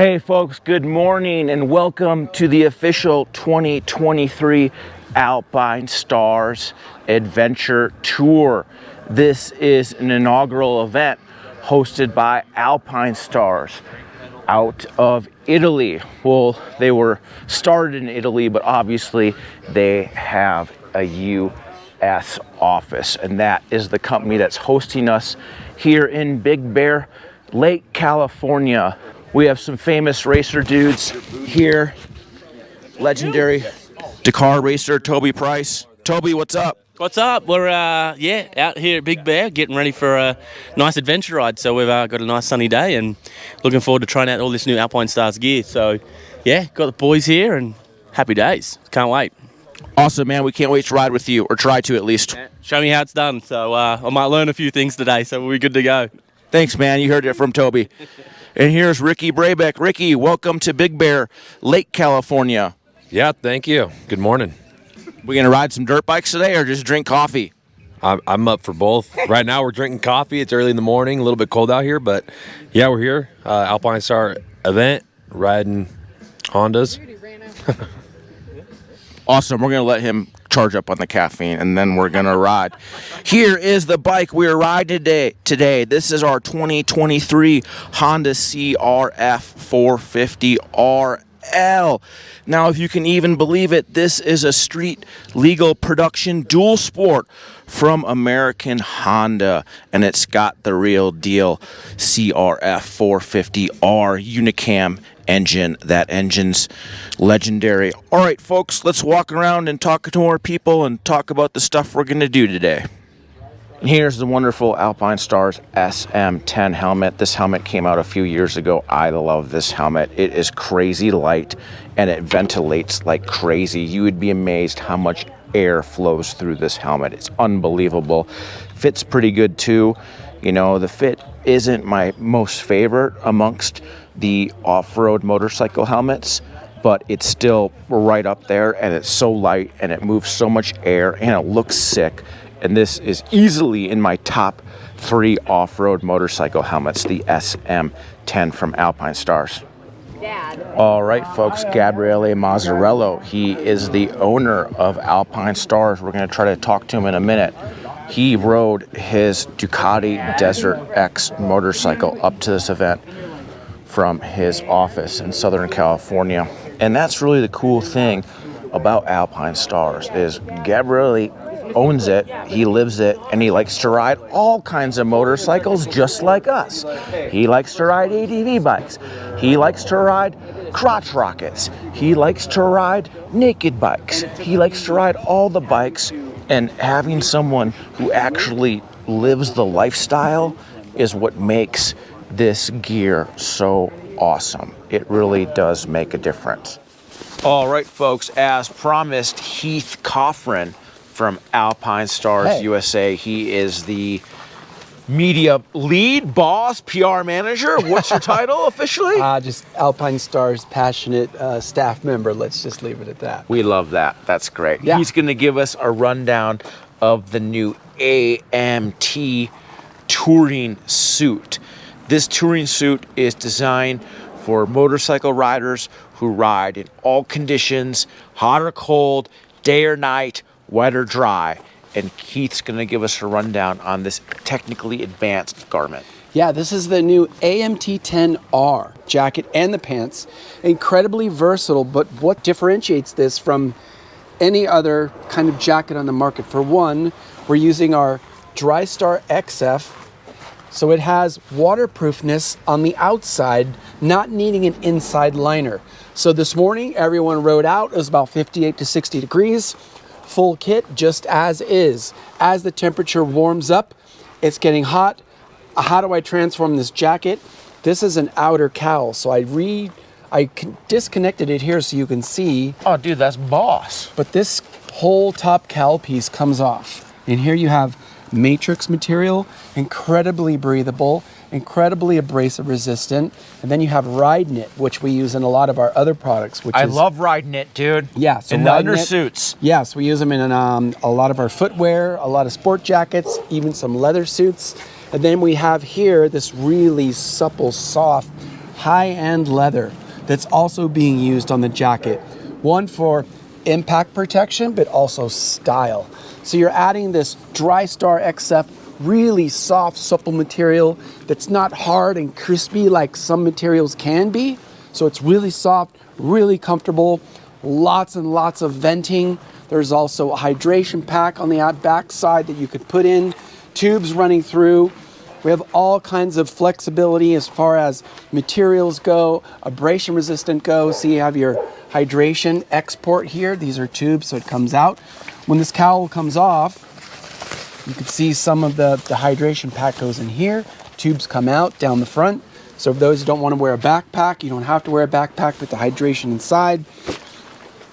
Hey folks, good morning and welcome to the official 2023 Alpinestars Adventure Tour. This is an inaugural event hosted by Alpinestars out of Italy. Well, they were started in Italy, but obviously they have a US office, and that is the company that's hosting us here in Big Bear Lake, California. We have some famous racer dudes here. Legendary Dakar racer Toby Price. Toby, what's up? What's up? We're out here at Big Bear getting ready for a nice adventure ride. So we've got a nice sunny day and looking forward to trying out all this new Alpinestars gear. So yeah, got the boys here and happy days. Can't wait. Awesome, man. We can't wait to ride with you, or try to at least. Show me how it's done. So I might learn a few things today, so we'll be good to go. Thanks, man. You heard it from Toby. And here's Ricky Brabeck. Ricky, welcome to Big Bear Lake, California. Yeah, thank you. Good morning. We gonna ride some dirt bikes today or just drink coffee? I'm up for both. Right now we're drinking coffee. It's early in the morning, a little bit cold out here, but yeah, we're here. Alpinestars event, riding Hondas. Awesome. We're gonna let him charge up on the caffeine and then we're gonna ride. Here is the bike we're riding today. This is our 2023 Honda CRF 450 RL. Now, if you can even believe it, this is a street legal production dual sport from American Honda, and it's got the real deal CRF 450R Unicam engine. That engine's legendary. All right, folks, let's walk around and talk to more people and talk about the stuff we're going to do today. And here's the wonderful Alpinestars SM10 helmet. This helmet came out a few years ago. I love this helmet. It is crazy light and it ventilates like crazy. You would be amazed how much air flows through this helmet. It's unbelievable. Fits pretty good too. You know, the fit isn't my most favorite amongst the off-road motorcycle helmets, but it's still right up there, and it's so light and it moves so much air and it looks sick. And this is easily in my top 3 off-road motorcycle helmets, the SM10 from Alpinestars. All right, folks, Gabriele Mazzarello, he is the owner of Alpinestars. We're going to try to talk to him in a minute. He rode his Ducati Desert X motorcycle up to this event from his office in Southern California. And that's really the cool thing about Alpinestars is Gabriele owns it, he lives it, and he likes to ride all kinds of motorcycles just like us. He likes to ride ADV bikes. He likes to ride crotch rockets. He likes to ride naked bikes. He likes to ride all the bikes, and having someone who actually lives the lifestyle is what makes this gear so awesome. It really does make a difference. All right, folks, as promised, Heath Coffrin from Alpinestars USA. He is the media lead, boss, PR manager. What's your title officially? Just Alpinestars passionate staff member. Let's just leave it at that. We love that. That's great. Yeah. He's going to give us a rundown of the new AMT touring suit. This touring suit is designed for motorcycle riders who ride in all conditions, hot or cold, day or night, wet or dry. And Keith's going to give us a rundown on this technically advanced garment. Yeah, this is the new AMT-10R jacket and the pants. Incredibly versatile, but what differentiates this from any other kind of jacket on the market? For one, we're using our DryStar XF, so it has waterproofness on the outside, not needing an inside liner. So this morning, everyone rode out. It was about 58 to 60 degrees. Full kit, just as is. As the temperature warms up, it's getting hot. How do I transform this jacket? This is an outer cowl, so I disconnected it here so you can see. Oh, dude, that's boss. But this whole top cowl piece comes off. And here you have matrix material, incredibly breathable, incredibly abrasive resistant. And then you have Ride Knit, which we use in a lot of our other products. Which I love Ride Knit, dude. Yeah. So in the undersuits. Yes, we use them in a lot of our footwear, a lot of sport jackets, even some leather suits. And then we have here this really supple, soft high-end leather that's also being used on the jacket. One for impact protection, but also style. So you're adding this DryStar XF, really soft, supple material that's not hard and crispy like some materials can be. So it's really soft, really comfortable, lots and lots of venting. There's also a hydration pack on the back side that you could put in, tubes running through. We have all kinds of flexibility as far as materials go, abrasion resistant go. So you have your hydration export here. These are tubes, so it comes out. When this cowl comes off, you can see some of the hydration pack goes in here. Tubes come out down the front. So for those who don't want to wear a backpack, you don't have to wear a backpack with the hydration inside.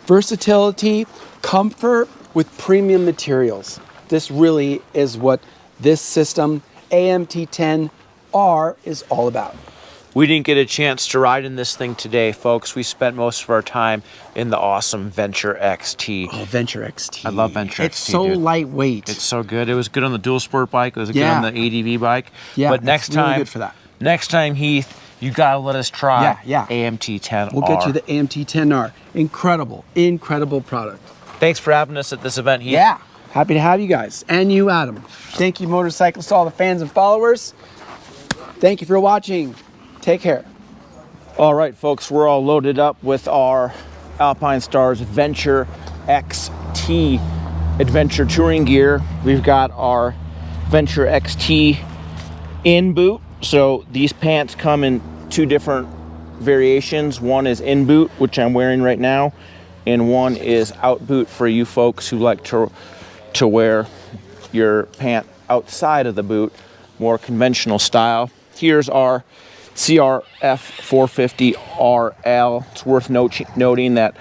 Versatility, comfort with premium materials. This really is what this system, AMT-10R, is all about. We didn't get a chance to ride in this thing today, folks. We spent most of our time in the awesome Venture XT. Oh, Venture XT. I love Venture It's XT, so dude. lightweight. It's so good. It was good on the dual sport bike. It was good Yeah. on the ADV bike. Yeah, but next it's really time, good for that. Next time, Heath, you gotta let us try Yeah. AMT-10R. We'll get you the AMT-10R. Incredible, incredible product. Thanks for having us at this event, Heath. Yeah, happy to have you guys. And you, Adam. Thank you, motorcyclists, all the fans and followers. Thank you for watching. Take care. All right, folks, we're all loaded up with our Alpinestars Venture XT adventure touring gear. We've got our Venture XT in boot. So these pants come in two different variations. One is in boot, which I'm wearing right now, and one is out boot for you folks who like to wear your pant outside of the boot, more conventional style. Here's our CRF 450 RL. It's worth noting that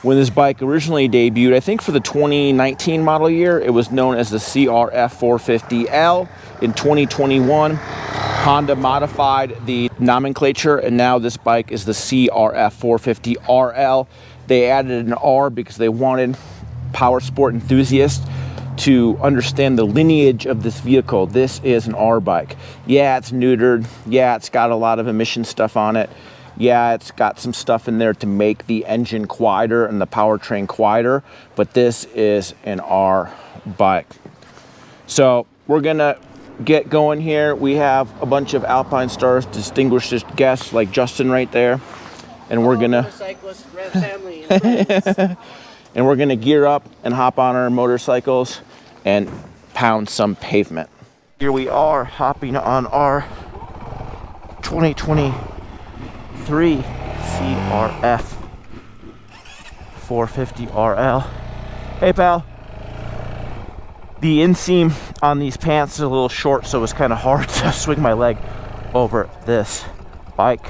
when this bike originally debuted, I think for the 2019 model year, it was known as the CRF 450L. In 2021, Honda modified the nomenclature, and now this bike is the CRF 450 RL. They added an R because they wanted power sport enthusiasts to understand the lineage of this vehicle. This is an R bike. Yeah, it's neutered. Yeah, it's got a lot of emission stuff on it. Yeah, it's got some stuff in there to make the engine quieter and the powertrain quieter, but this is an R bike. So we're gonna get going here. We have a bunch of Alpinestars distinguished guests like Justin right there, and we're gonna Motorcyclist family and friends. and we're gonna gear up and hop on our motorcycles and pound some pavement. Here we are hopping on our 2023 CRF 450 RL. Hey pal. The inseam on these pants is a little short, so it's kind of hard to swing my leg over this bike.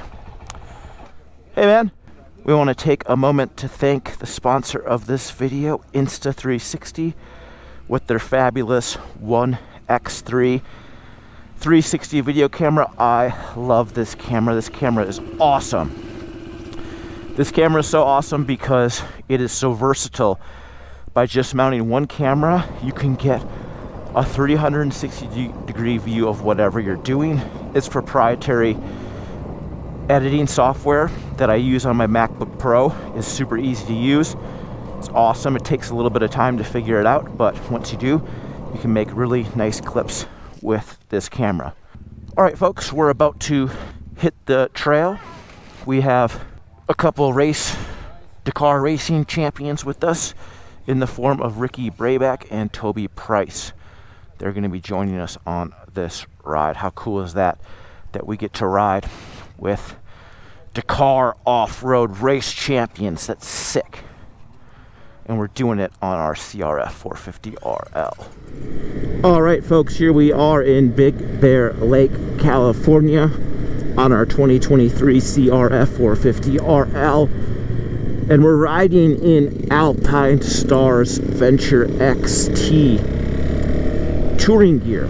Hey man. We want to take a moment to thank the sponsor of this video, Insta360, with their fabulous 1X3 360 video camera. I love this camera. This camera is awesome. This camera is so awesome because it is so versatile. By just mounting one camera, you can get a 360-degree view of whatever you're doing. It's proprietary editing software that I use on my MacBook Pro. Is super easy to use. It's awesome. It takes a little bit of time to figure it out, but once you do, you can make really nice clips with this camera. All right, folks, we're about to hit the trail. We have a couple Dakar racing champions with us in the form of Ricky Brayback and Toby Price. They're going to be joining us on this ride. How cool is that we get to ride with Dakar off-road race champions? That's sick. And we're doing it on our CRF 450 RL. All right, folks, here we are in Big Bear Lake, California on our 2023 CRF 450 RL. And we're riding in Alpinestars Venture XT touring gear.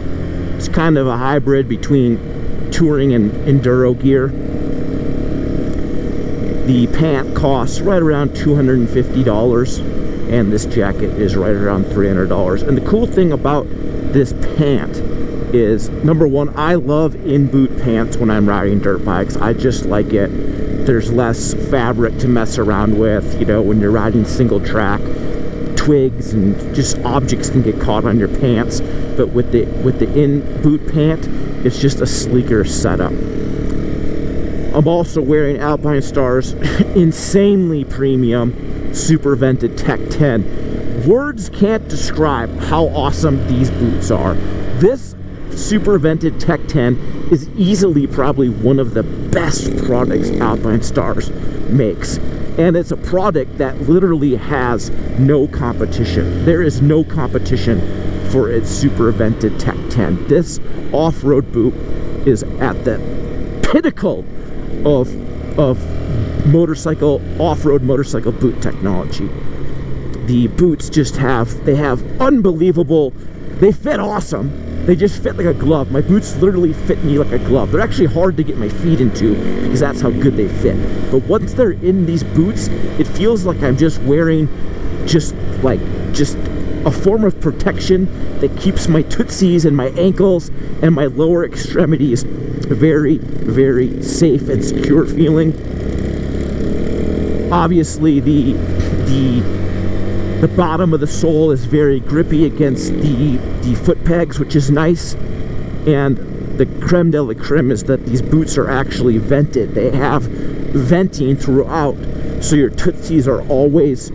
It's kind of a hybrid between touring and enduro gear. The pant costs right around $250, and this jacket is right around $300. And the cool thing about this pant is, number one, I love in-boot pants when I'm riding dirt bikes. I just like it. There's less fabric to mess around with, you know, when you're riding single track. Twigs and just objects can get caught on your pants, but with the in-boot pant, it's just a sleeker setup. I'm also wearing Alpinestars insanely premium Supervented Tech 10. Words can't describe how awesome these boots are. This Supervented Tech 10 is easily probably one of the best products Alpinestars makes. And it's a product that literally has no competition. There is no competition for its Supervented Tech 10. This off-road boot is at the pinnacle of motorcycle, off-road motorcycle boot technology. The boots just they have unbelievable, they fit awesome. They just fit like a glove. My boots literally fit me like a glove. They're actually hard to get my feet into because that's how good they fit. But once they're in these boots, it feels like I'm just wearing just a form of protection that keeps my tootsies and my ankles and my lower extremities very, very safe and secure feeling. Obviously, the bottom of the sole is very grippy against the foot pegs, which is nice. And the creme de la creme is that these boots are actually vented. They have venting throughout, so your tootsies are always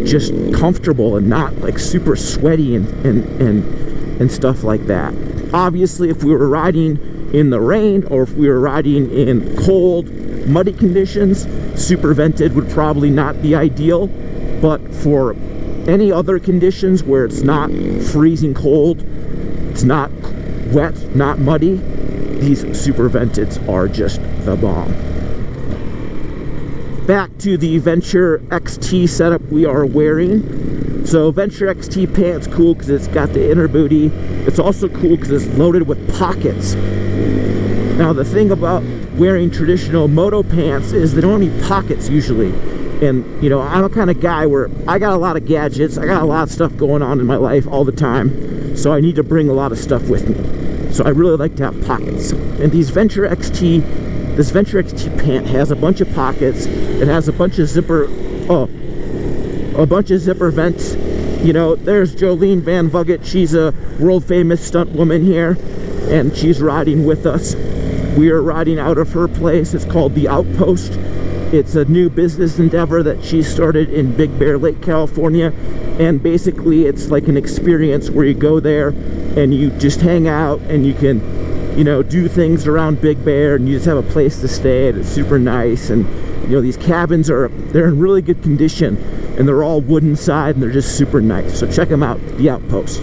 just comfortable and not like super sweaty and stuff like that. Obviously, if we were riding in the rain or if we were riding in cold, muddy conditions, Supervented would probably not be ideal. But for any other conditions where it's not freezing cold, it's not wet, not muddy, these Superventeds are just the bomb. Back to the Venture XT setup we are wearing. So Venture XT pant's cool because it's got the inner booty. It's also cool because it's loaded with pockets. Now the thing about wearing traditional moto pants is they don't need pockets usually. And, you know, I'm a kind of guy where I got a lot of gadgets, I got a lot of stuff going on in my life all the time, so I need to bring a lot of stuff with me. So I really like to have pockets. And this Venture XT pant has a bunch of pockets. It has a bunch of zipper vents. You know, there's Jolene Van Vuggett. She's a world famous stunt woman here, and she's riding with us. We are riding out of her place. It's called The Outpost. It's a new business endeavor that she started in Big Bear Lake, California, and basically it's like an experience where you go there and you just hang out and you can, you know, do things around Big Bear, and you just have a place to stay, and it's super nice. And you know, these cabins they're in really good condition, and they're all wooden side, and they're just super nice. So check them out, The Outpost.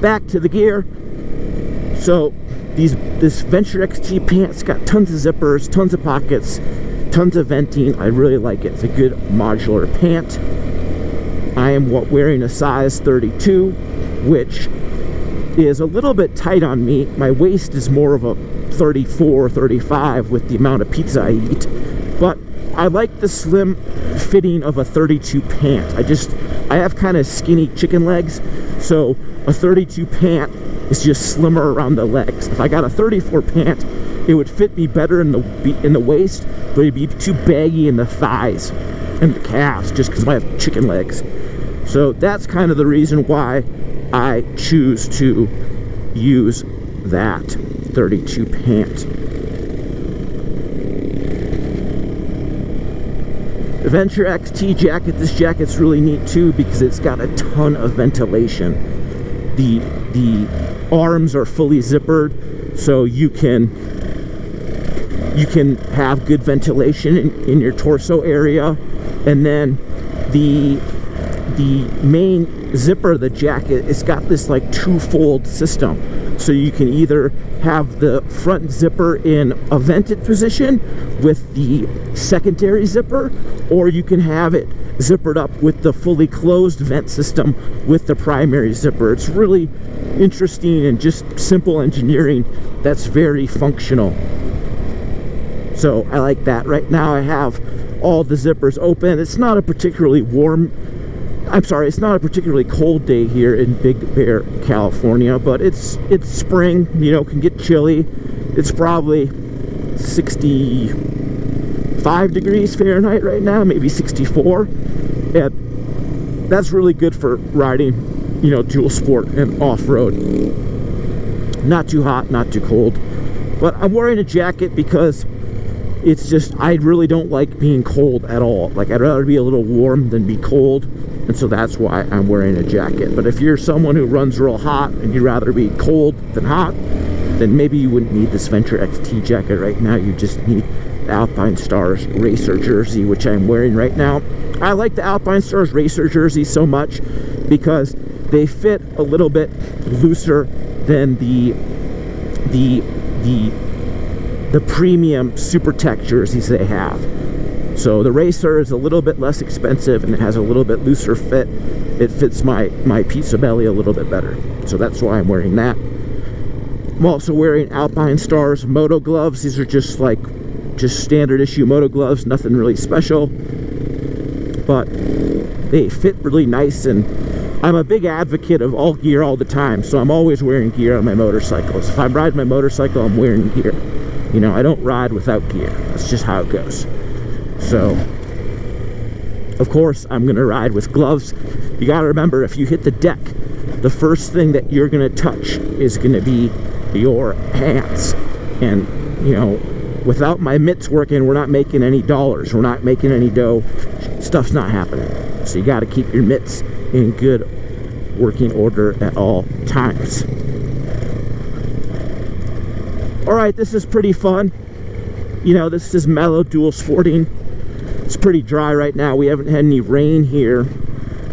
Back to the gear. So this Venture XT pant's got tons of zippers, tons of pockets, tons of venting. I really like it. It's a good modular pant. I am wearing a size 32, which is a little bit tight on me. My waist is more of a 34 or 35 with the amount of pizza I eat. But I like the slim fitting of a 32 pant. I have kind of skinny chicken legs, so a 32 pant is just slimmer around the legs. If I got a 34 pant, it would fit me better in the waist, but it'd be too baggy in the thighs and the calves just because I have chicken legs. So that's kind of the reason why I choose to use that 32 pant. The Venture XT jacket, this jacket's really neat too because it's got a ton of ventilation. The arms are fully zippered, so you can have good ventilation in your torso area. And then the main zipper of the jacket, it's got this like two-fold system, so you can either have the front zipper in a vented position with the secondary zipper, or you can have it zippered up with the fully closed vent system with the primary zipper. It's really interesting and just simple engineering that's very functional. So I like that. Right now I have all the zippers open. It's not a particularly warm I'm sorry, it's not a particularly cold day here in Big Bear, California, but it's spring, you know, can get chilly. It's probably 65 degrees Fahrenheit right now, maybe 64. And that's really good for riding, you know, dual sport and off-road. Not too hot, not too cold. But I'm wearing a jacket because it's just, I really don't like being cold at all. Like, I'd rather be a little warm than be cold. And so that's why I'm wearing a jacket. But if you're someone who runs real hot and you'd rather be cold than hot, then maybe you wouldn't need this Venture XT jacket right now. You just need the Alpinestars Racer jersey, which I'm wearing right now. I like the Alpinestars Racer jersey so much because they fit a little bit looser than the premium Super Tech jerseys they have. So the Racer is a little bit less expensive and it has a little bit looser fit. It fits my pizza belly a little bit better. So that's why I'm wearing that. I'm also wearing Alpinestars Moto gloves. These are just standard issue moto gloves, nothing really special. But they fit really nice, and I'm a big advocate of all gear all the time. So I'm always wearing gear on my motorcycles. If I'm riding my motorcycle, I'm wearing gear. You know, I don't ride without gear. That's just how it goes. So, of course, I'm going to ride with gloves. You got to remember, if you hit the deck, the first thing that you're going to touch is going to be your hands. And, you know, without my mitts working, we're not making any dollars. We're not making any dough. Stuff's not happening. So you got to keep your mitts in good working order at all times. All right, this is pretty fun. You know, this is mellow dual sporting. It's pretty dry right now. We haven't had any rain here.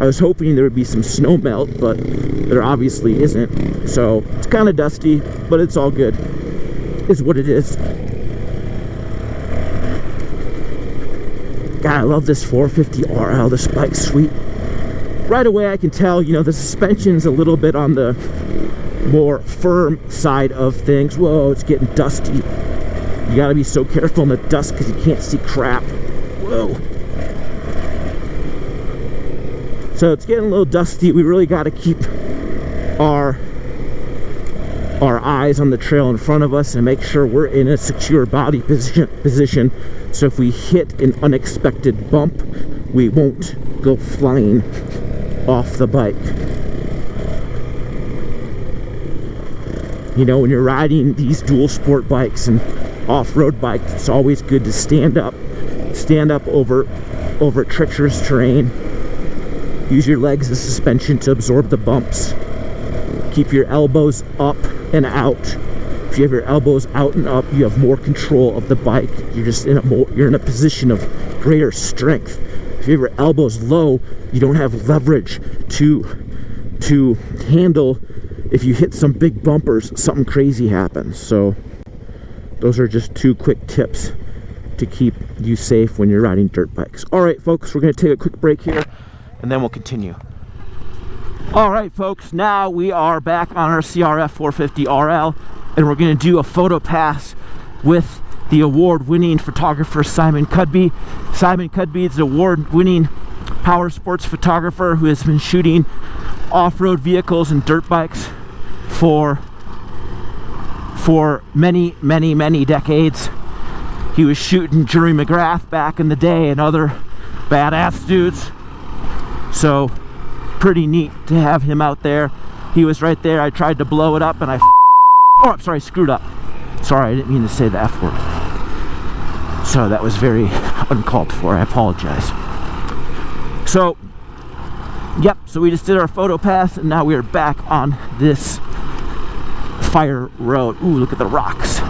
I was hoping there would be some snow melt, but there obviously isn't. So it's kind of dusty, but it's all good. It's what it is. God, I love this 450 RL. This bike's sweet. Right away I can tell, you know, the suspension's a little bit on the more firm side of things. Whoa, it's getting dusty. You gotta be so careful in the dust because you can't see crap. Whoa. So it's getting a little dusty. We really got to keep our eyes on the trail in front of us and make sure we're in a secure body position. So if we hit an unexpected bump, we won't go flying off the bike. You know, when you're riding these dual sport bikes and off-road bikes, it's always good to stand up over treacherous terrain. Use your legs as suspension to absorb the bumps. Keep your elbows up and out. If you have your elbows out and up, you have more control of the bike. You're just you're in a position of greater strength. If you have your elbows low, you don't have leverage to handle. If you hit some big bumpers, something crazy happens. So those are just 2 quick tips to keep you safe when you're riding dirt bikes. All right, folks, we're going to take a quick break here, and then we'll continue. All right, folks, now we are back on our CRF 450 RL, and we're going to do a photo pass with the award-winning photographer Simon Cudby. Simon Cudby is an award-winning power sports photographer who has been shooting off-road vehicles and dirt bikes for many decades. He was shooting Jerry McGrath back in the day and other badass dudes. So pretty neat to have him out there. He was right there. I tried to blow it up and I'm sorry, screwed up. Sorry, I didn't mean to say the F word. So that was very uncalled for. I apologize. So, yep, so we just did our photo pass and now we are back on this fire road. Ooh, look at the rocks.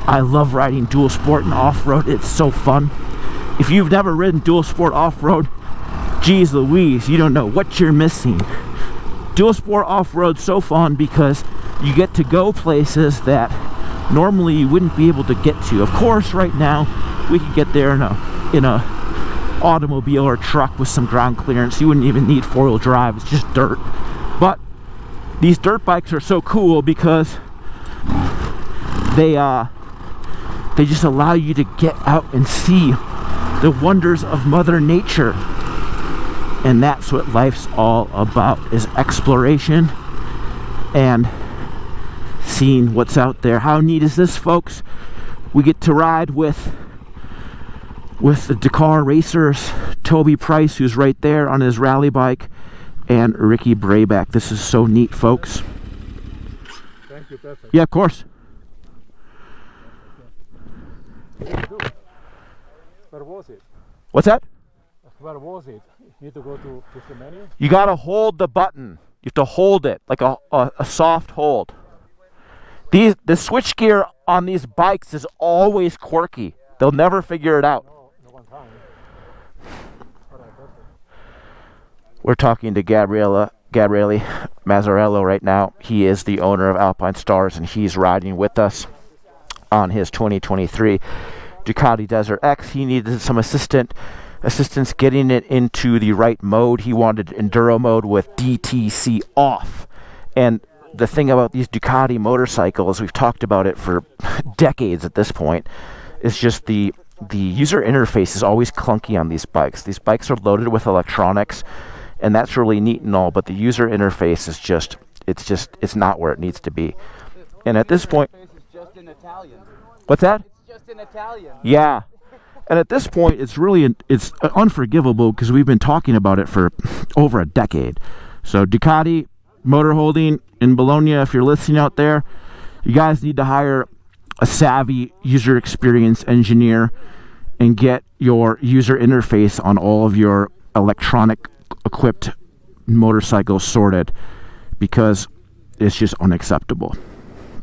I love riding dual sport and off-road. It's so fun. If you've never ridden dual sport off-road, geez Louise, you don't know what you're missing. Dual sport off-road's so fun because you get to go places that normally you wouldn't be able to get to. Of course, right now we could get there in a automobile or truck with some ground clearance. You wouldn't even need four-wheel drive. It's just dirt. But these dirt bikes are so cool because they just allow you to get out and see the wonders of Mother Nature. And that's what life's all about, is exploration and seeing what's out there. How neat is this, folks? We get to ride with the Dakar racers, Toby Price, who's right there on his rally bike, and Ricky Brayback. This is so neat, folks. Thank you, perfect. Yeah, of course. Where was it? What's that? Where was it? You need to go to the menu? You gotta hold the button. You have to hold it, like a soft hold. The switch gear on these bikes is always quirky. They'll never figure it out. No one time. All right, perfect. We're talking to Gabriele Mazzarello right now. He is the owner of Alpinestars, and he's riding with us on his 2023 Ducati Desert X. He needed some assistance getting it into the right mode. He wanted enduro mode with DTC off. And the thing about these Ducati motorcycles, we've talked about it for decades at this point, is just the user interface is always clunky on these bikes. These bikes are loaded with electronics, and that's really neat and all, but the user interface is it's not where it needs to be. And at this point, It's just in Italian. what's that? It's just in Italian. Yeah. And at this point, it's unforgivable because we've been talking about it for over a decade. So Ducati Motor Holding in Bologna, if you're listening out there, you guys need to hire a savvy user experience engineer and get your user interface on all of your electronic equipped motorcycles sorted, because it's just unacceptable.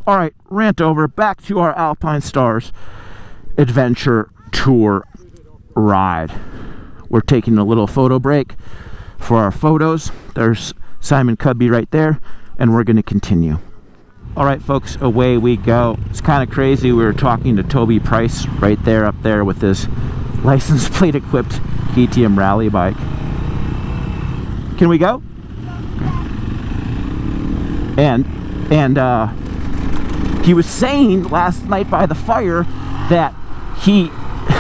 All right, rant over. Back to our Alpinestars Adventure Tour ride. We're taking a little photo break for our photos. There's Simon Cubby right there, and we're going to continue. All right, folks, away we go. It's kind of crazy. We were talking to Toby Price right there, up there with his license plate equipped KTM rally bike. Can we go? And he was saying last night by the fire that he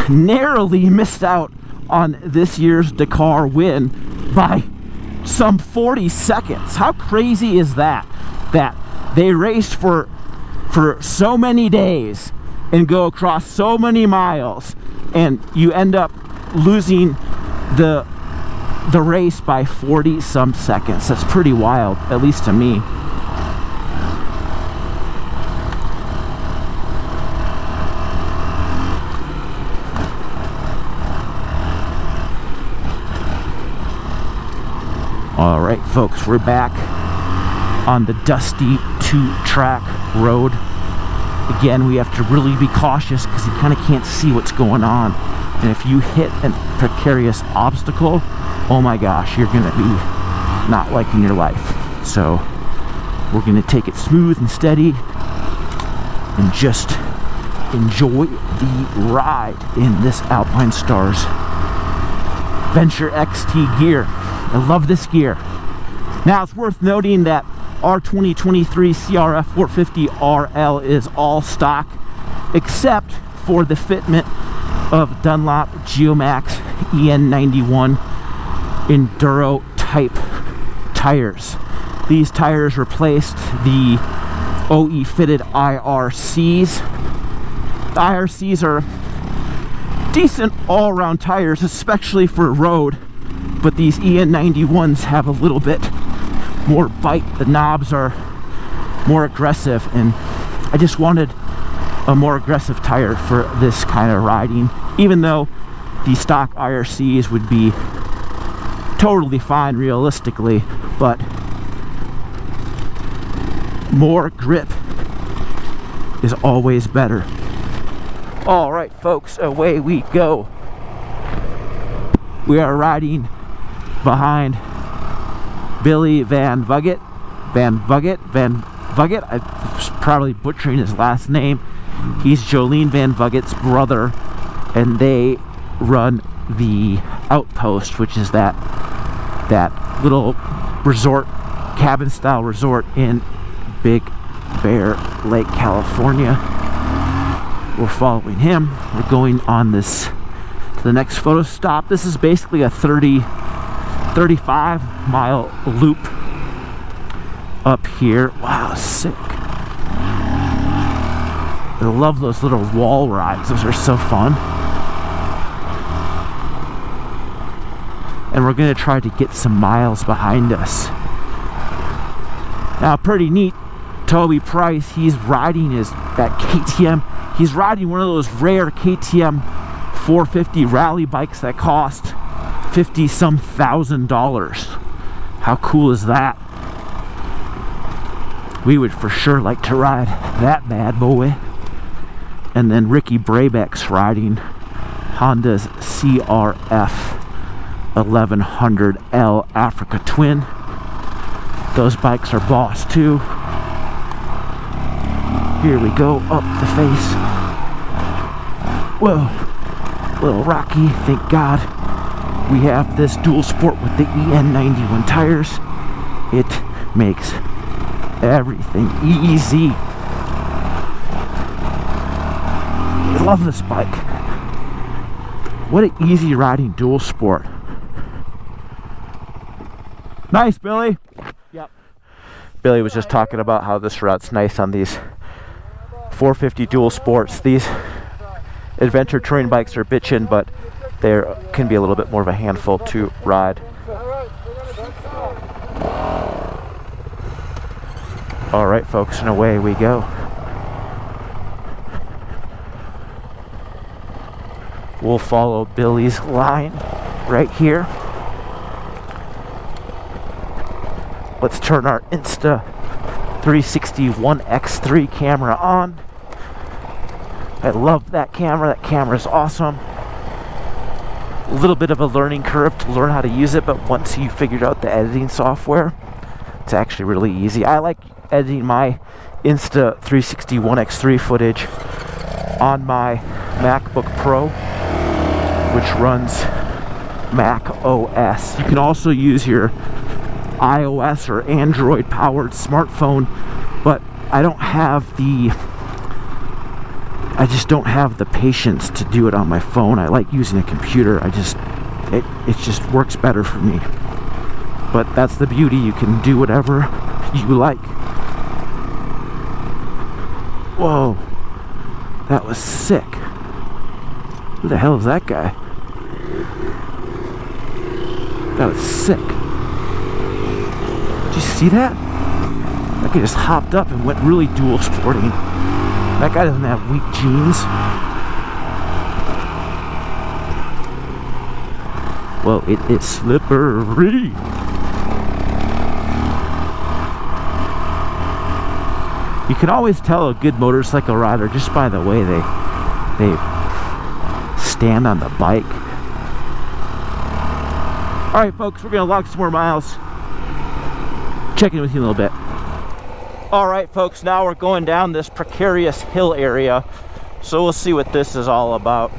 narrowly missed out on this year's Dakar win by some 40 seconds. How crazy is that? That they raced for so many days and go across so many miles, and you end up losing the race by 40 some seconds. That's pretty wild, at least to me. All right, folks, we're back on the dusty two-track road. Again, we have to really be cautious because you kind of can't see what's going on. And if you hit a precarious obstacle, oh my gosh, you're going to be not liking your life. So we're going to take it smooth and steady and just enjoy the ride in this Alpinestars Venture XT gear. I love this gear. Now, it's worth noting that our 2023 CRF 450 RL is all stock, except for the fitment of Dunlop Geomax EN91 Enduro type tires. These tires replaced the OE fitted IRCs. The IRCs are decent all-around tires, especially for road, but these EN91s have a little bit more bite. The knobs are more aggressive, and I just wanted a more aggressive tire for this kind of riding, even though the stock IRCs would be totally fine realistically, but more grip is always better. All right, folks, away we go. We are riding behind Billy Van Vuggett. I'm probably butchering his last name. He's Jolene Van Vuggett's brother, and they run the Outpost, which is that little resort, cabin style resort in Big Bear Lake, California. We're following him. We're going on this to the next photo stop. This is basically a 35 mile loop up here. Wow, sick. I love those little wall rides. Those are so fun. And we're gonna try to get some miles behind us. Now, pretty neat, Toby Price, he's riding that KTM. He's riding one of those rare KTM 450 rally bikes that cost $50-some thousand. How cool is that? We would for sure like to ride that bad boy. And then Ricky Brabeck's riding Honda's CRF 1100L Africa Twin. Those bikes are boss too. Here we go, up the face. Whoa, little rocky, thank God. We have this dual sport with the EN91 tires. It makes everything easy. I love this bike. What an easy riding dual sport. Nice, Billy. Yep. Billy was just talking about how this route's nice on these 450 dual sports. These adventure touring bikes are bitchin', but they can be a little bit more of a handful to ride. All right, folks, and away we go. We'll follow Billy's line right here. Let's turn our Insta 360 1X3 camera on. I love that camera. That camera is awesome. A little bit of a learning curve to learn how to use it, but once you figured out the editing software, it's actually really easy. I like editing my Insta 360 1X3 footage on my MacBook Pro, which runs Mac OS. You can also use your iOS or Android powered smartphone, but I just don't have the patience to do it on my phone. I like using a computer. It just works better for me. But that's the beauty. You can do whatever you like. Whoa, that was sick. Who the hell is that guy? That was sick. Did you see that? That guy just hopped up and went really dual sporting. That guy doesn't have weak jeans. Well, it is slippery. You can always tell a good motorcycle rider just by the way they stand on the bike. All right, folks, we're gonna log some more miles. Check in with you in a little bit. All right, folks, now we're going down this precarious hill area, so we'll see what this is all about.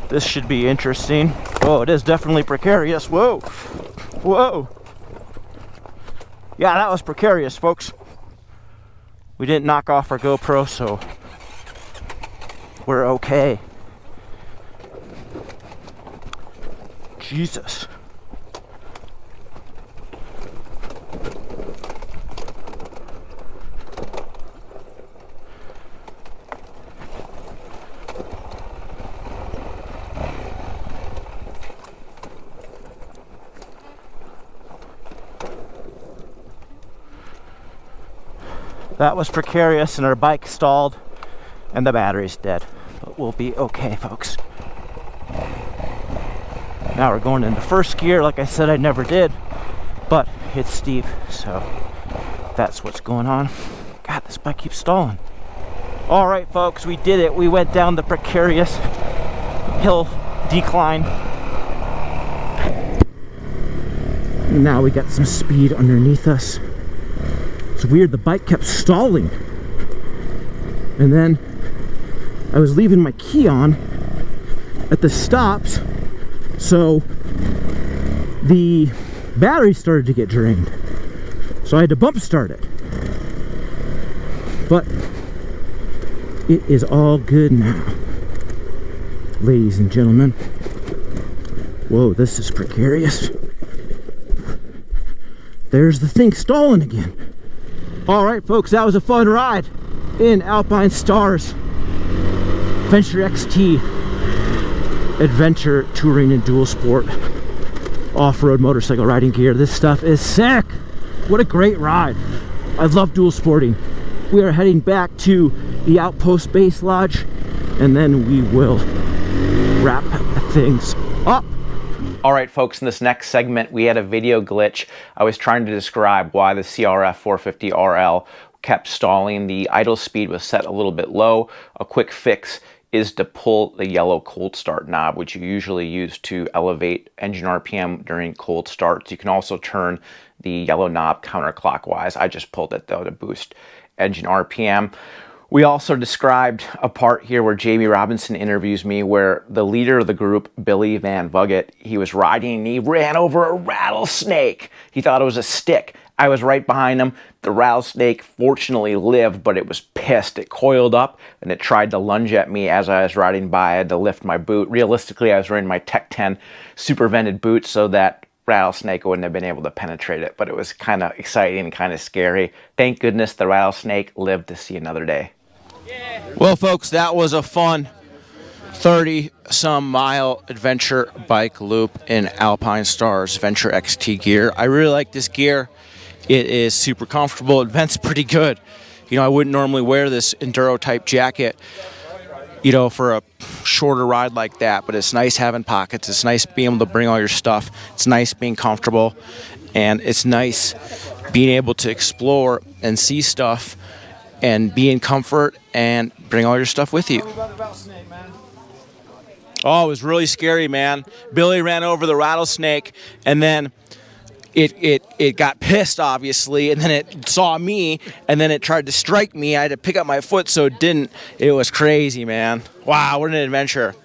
This should be interesting. Oh, it is definitely precarious. Whoa, whoa. Yeah, that was precarious, folks. We didn't knock off our GoPro, so we're okay. Jesus. That was precarious, and our bike stalled and the battery's dead, but we'll be okay, folks. Now we're going into first gear. Like I said, I never did, but it's steep, so that's what's going on. God, this bike keeps stalling. All right, folks, we did it. We went down the precarious hill decline. Now we got some speed underneath us. It's weird, the bike kept stalling. And then I was leaving my key on at the stops, so the battery started to get drained. So I had to bump start it. But it is all good now, ladies and gentlemen. Whoa, this is precarious. There's the thing stalling again. All right, folks, that was a fun ride in Alpinestars Venture XT Adventure Touring and Dual Sport off-road motorcycle riding gear. This stuff is sick. What a great ride. I love dual sporting. We are heading back to the Outpost Base Lodge, and then we will wrap things up. All right, folks, in this next segment, we had a video glitch. I was trying to describe why the CRF 450 RL kept stalling. The idle speed was set a little bit low. A quick fix is to pull the yellow cold start knob, which you usually use to elevate engine RPM during cold starts. You can also turn the yellow knob counterclockwise. I just pulled it though to boost engine RPM. We also described a part here where Jamie Robinson interviews me where the leader of the group, Billy Van Vuggett, he was riding and he ran over a rattlesnake. He thought it was a stick. I was right behind him. The rattlesnake fortunately lived, but it was pissed. It coiled up and it tried to lunge at me as I was riding by. I had to lift my boot. Realistically, I was wearing my Tech 10 Supervented boots so that rattlesnake wouldn't have been able to penetrate it, but it was kind of exciting and kind of scary. Thank goodness the rattlesnake lived to see another day. Well, folks, that was a fun 30-some mile adventure bike loop in Alpinestars Venture XT gear. I really like this gear. It is super comfortable. It vents pretty good. You know, I wouldn't normally wear this enduro type jacket, you know, for a shorter ride like that, but it's nice having pockets. It's nice being able to bring all your stuff. It's nice being comfortable, and it's nice being able to explore and see stuff and be in comfort and bring all your stuff with you. Oh, it was really scary, man. Billy ran over the rattlesnake, and then it got pissed, obviously, and then it saw me, and then it tried to strike me. I had to pick up my foot so it didn't. It was crazy, man. Wow, what an adventure.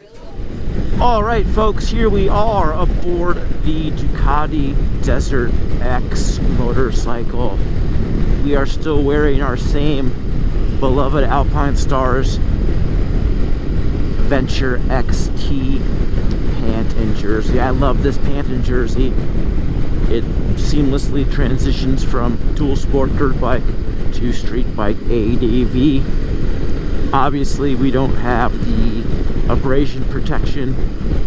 All right, folks, here we are aboard the Ducati Desert X motorcycle. We are still wearing our same beloved Alpinestars Venture XT pant and jersey. I love this pant and jersey. It seamlessly transitions from dual sport dirt bike to street bike ADV. Obviously, we don't have the abrasion protection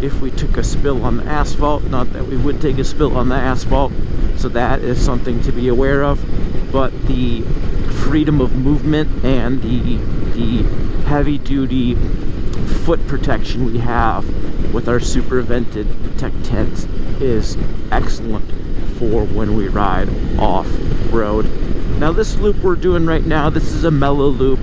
if we took a spill on the asphalt. Not that we would take a spill on the asphalt, so that is something to be aware of. But the freedom of movement and the heavy-duty foot protection we have with our Supervented Tech tent is excellent for when we ride off-road. Now this loop we're doing right now, this is a mellow loop.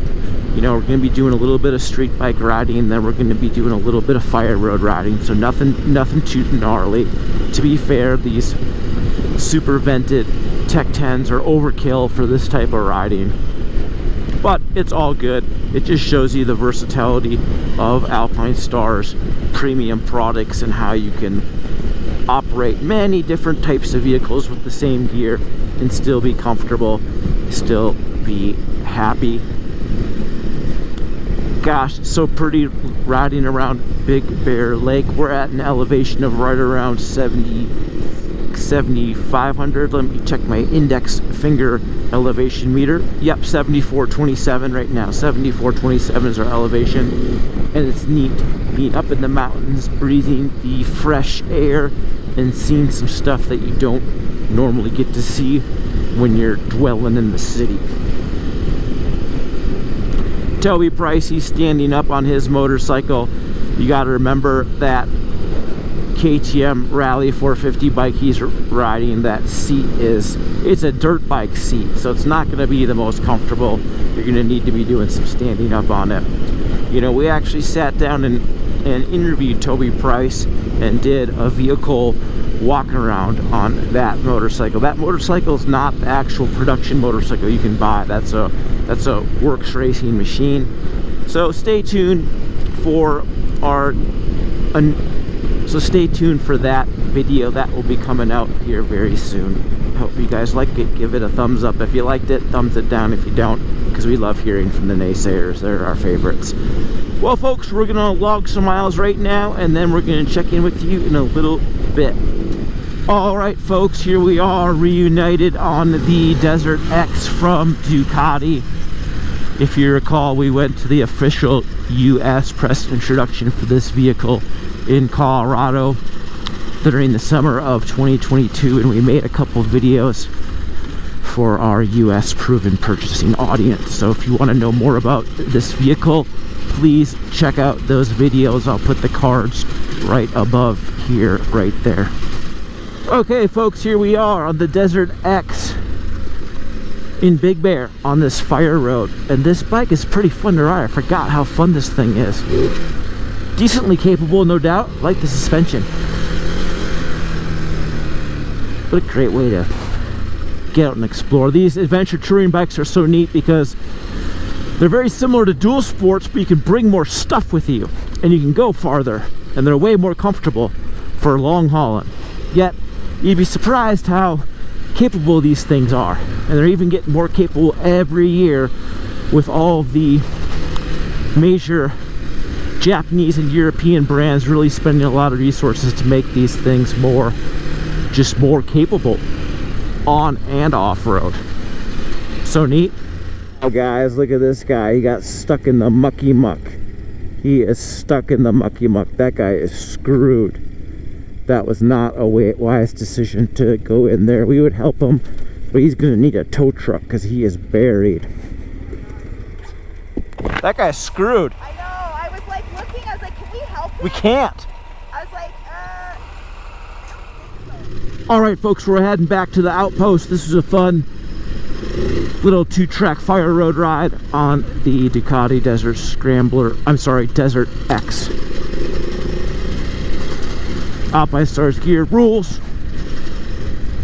You know, we're going to be doing a little bit of street bike riding, and then we're going to be doing a little bit of fire road riding, so nothing too gnarly. To be fair, these Supervented Tech 10s are overkill for this type of riding, but it's all good. It just shows you the versatility of Alpinestars premium products and how you can operate many different types of vehicles with the same gear and still be comfortable, still be happy. Gosh, it's so pretty riding around Big Bear Lake. We're at an elevation of right around 7,500. Let me check my index finger elevation meter. Yep, 7427 right now. 7427 is our elevation, and it's neat being up in the mountains, breathing the fresh air and seeing some stuff that you don't normally get to see when you're dwelling in the city. Toby Price, he's standing up on his motorcycle. You got to remember that KTM Rally 450 bike he's riding, that seat it's a dirt bike seat, so it's not going to be the most comfortable. You're going to need to be doing some standing up on it. You know, we actually sat down and interviewed Toby Price and did a vehicle walk around on that motorcycle. That motorcycle is not the actual production motorcycle you can buy. That's a works racing machine. So stay tuned for stay tuned for that video. That will be coming out here very soon. Hope you guys like it. Give it a thumbs up if you liked it, thumbs it down if you don't, because we love hearing from the naysayers. They're our favorites. Well, folks, we're gonna log some miles right now, and then we're gonna check in with you in a little bit. All right, folks, here we are reunited on the Desert X from Ducati. If you recall, we went to the official US press introduction for this vehicle in Colorado during the summer of 2022, and we made a couple videos for our US proven purchasing audience. So if you want to know more about this vehicle, please check out those videos. I'll put the cards right above here, right there. Okay, folks, here we are on the Desert X in Big Bear on this fire road, and this bike is pretty fun to ride. I forgot how fun this thing is. Decently capable, no doubt. Like the suspension. What a great way to get out and explore. These adventure touring bikes are so neat because they're very similar to dual sports, but you can bring more stuff with you and you can go farther, and they're way more comfortable for long hauling. Yet you'd be surprised how capable these things are, and they're even getting more capable every year with all of the major Japanese and European brands really spending a lot of resources to make these things more capable on and off-road. So neat. Oh guys, look at this guy. He got stuck in the mucky muck. He is stuck in the mucky muck. That guy is screwed. That was not a wise decision to go in there. We would help him, but he's gonna need a tow truck because he is buried. That guy's screwed. I know. I was like looking. I was like, can we help him? We can't. I was like, All right, folks, we're heading back to the outpost. This was a fun little 2-track fire road ride on the Ducati Desert Scrambler. I'm sorry, Desert X. Alpinestars gear rules.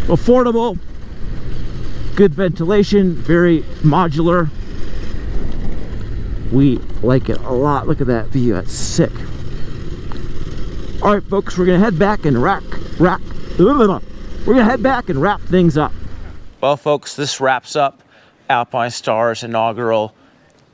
Affordable. Good ventilation. Very modular. We like it a lot. Look at that view. That's sick. All right, folks, we're gonna head back and wrap things up. Well, folks, this wraps up Alpinestars inaugural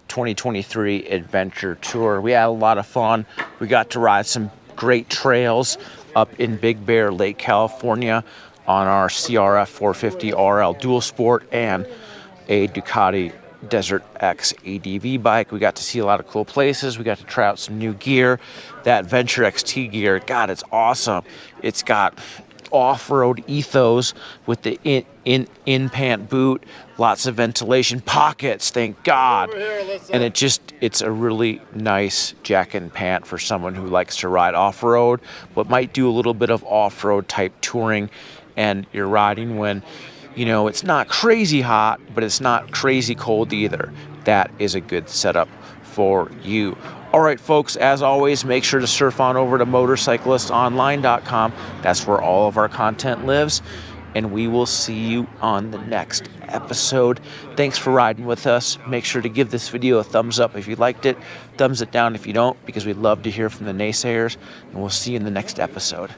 2023 Adventure Tour. We had a lot of fun. We got to ride some great trails up in Big Bear, Lake California on our CRF 450 RL Dual Sport and a Ducati Desert X ADV bike. We got to see a lot of cool places. We got to try out some new gear. That Venture XT gear, God, it's awesome. It's got off-road ethos with the in-pant boot, lots of ventilation, pockets, thank God. And it's a really nice Jacket-Pant for someone who likes to ride off-road, but might do a little bit of off-road type touring, and you're riding when, you know, it's not crazy hot, but it's not crazy cold either. That is a good setup for you. All right, folks, as always, make sure to surf on over to motorcyclistonline.com. That's where all of our content lives, and we will see you on the next episode. Thanks for riding with us. Make sure to give this video a thumbs up if you liked it, thumbs it down if you don't, because we'd love to hear from the naysayers, and we'll see you in the next episode.